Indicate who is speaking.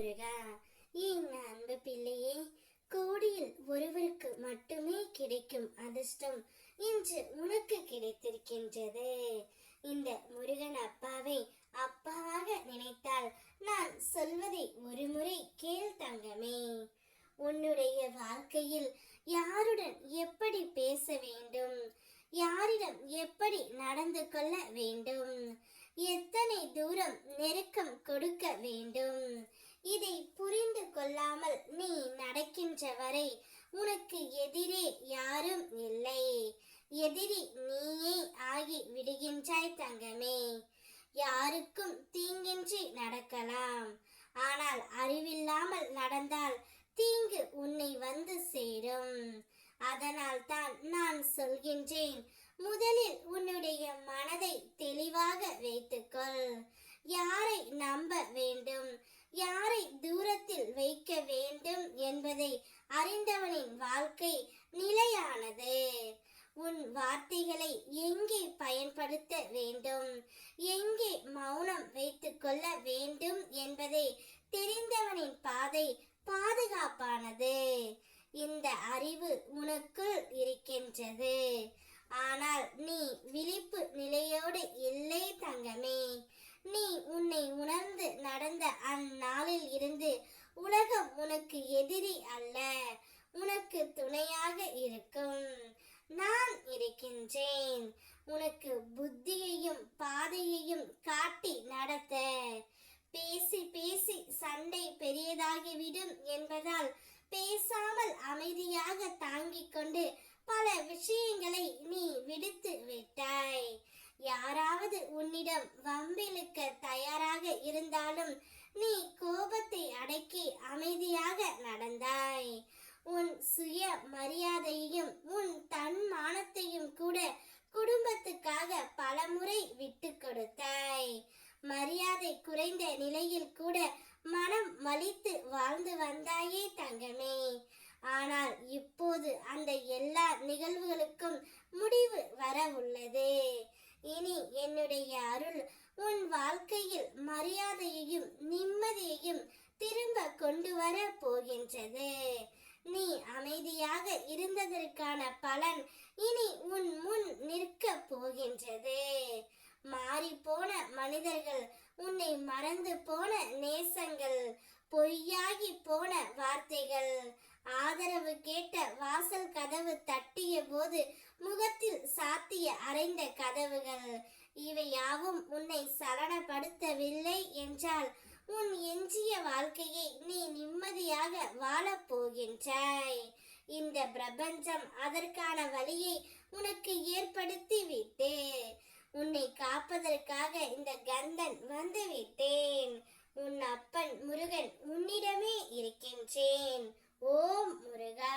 Speaker 1: முருகா. என் அன்பு பிள்ளையே, கோடியில் ஒருவருக்கு மட்டுமே கிடைக்கும் அதிர்ஷ்டம் இன்று உனக்கு கிடைத்திருக்கின்றது. இந்த முருகன் அப்பாவை அப்பாவாக நினைத்தால் நான் சொல்வதை ஒரு முறை கேள் தங்கமே. உன்னுடைய வாழ்க்கையில் யாருடன் எப்படி பேச வேண்டும், யாரிடம் எப்படி நடந்து கொள்ள வேண்டும், எத்தனை தூரம் நெருக்கம் கொடுக்க வேண்டும், இதை புரிந்து கொள்ளாமல் நீ நடக்கின்ற வரை உனக்கு எதிரே யாரும் இல்லை. எதிரி நீயே ஆகி விடுகின்றாய் தங்கமே. யாருக்கும் தீங்கின்றி நடக்கலாம், ஆனால் அறிவில்லாமல் நடந்தால் தீங்கு உன்னை வந்து சேரும். அதனால் தான் நான் சொல்கின்றேன், முதலில் உன்னுடைய மனதை தெளிவாக வைத்துக்கொள். யாரை நம்ப வேண்டும், யாரை தூரத்தில் வைக்க வேண்டும் என்பதை அறிந்தவனின் வாழ்க்கை நிலையானது. உன் வார்த்தைகளை எங்கே பயன்படுத்த வேண்டும், எங்கே மௌனம் வைத்துக் கொள்ள வேண்டும் என்பதை தெரிந்தவனின் பாதை பாதுகாப்பானது. இந்த அறிவு உனக்குள் இருக்கின்றது, ஆனால் நீ விழிப்பு நிலையோடு இல்லை தங்கமே. நீ உன்னை உணர்ந்து நடந்த அந்நாளில் இருந்து உலகம் உனக்கு எதிரி அல்ல, உனக்கு துணையாக இருக்கும். நான் இருக்கின்றேன், உனக்கு புத்தியையும் பாதையையும் காட்டி நடத்த. பேசி பேசி சண்டை பெரியதாகிவிடும் என்பதால் பேசாமல் அமைதியாக தாங்கிக் கொண்டு பல விஷயங்களை நீ விடுத்து விட்டாய். யாராவது உன்னிடம் வம்பிழுக்க தயாராக இருந்தாலும் நீ கோபத்தை அடக்கி அமைதியாக நடந்தாய். உன் சுய மரியாதையையும் உன் தன்மானத்தையும் கூட குடும்பத்துக்காக பலமுறை விட்டு கொடுத்தாய். மரியாதை குறைந்த நிலையில் கூட மனம் வலித்து வாழ்ந்து வந்தாயே தங்கமே. ஆனால் இப்போது அந்த எல்லா நிகழ்வுகளுக்கும் முடிவு வர உள்ளது. இனி என்னுடைய அருள் உன் வாழ்க்கையில் மரியாதையையும் நிம்மதியையும் திரும்ப கொண்டு வர போகின்றது. நீ அமைதியாக இருந்ததற்கான பலன் இனி உன் முன் நிற்க போகின்றது. மாறி போன மனிதர்கள், உன்னை மறந்து போன நேசங்கள், பொய்யாகி போன வார்த்தைகள், ஆதரவு கேட்ட வாசல் கதவு தட்டிய போது முகத்தில் சாத்திய அறைந்த கதவுகள், இவையாவும் உன்னை சலனப்படுத்தவில்லை என்றால் உன் எஞ்சிய வாழ்க்கையை நீ நிம்மதியாக வாழப் போகின்றாய். இந்த பிரபஞ்சம் அதற்கான வழியை உனக்கு ஏற்படுத்தி விட்டு, உன்னை காப்பதற்காக இந்த கந்தன் வந்து விட்டேன். உன் அப்பன் முருகன் உன்னிடமே இருக்கின்றேன். ஓம் முருகா.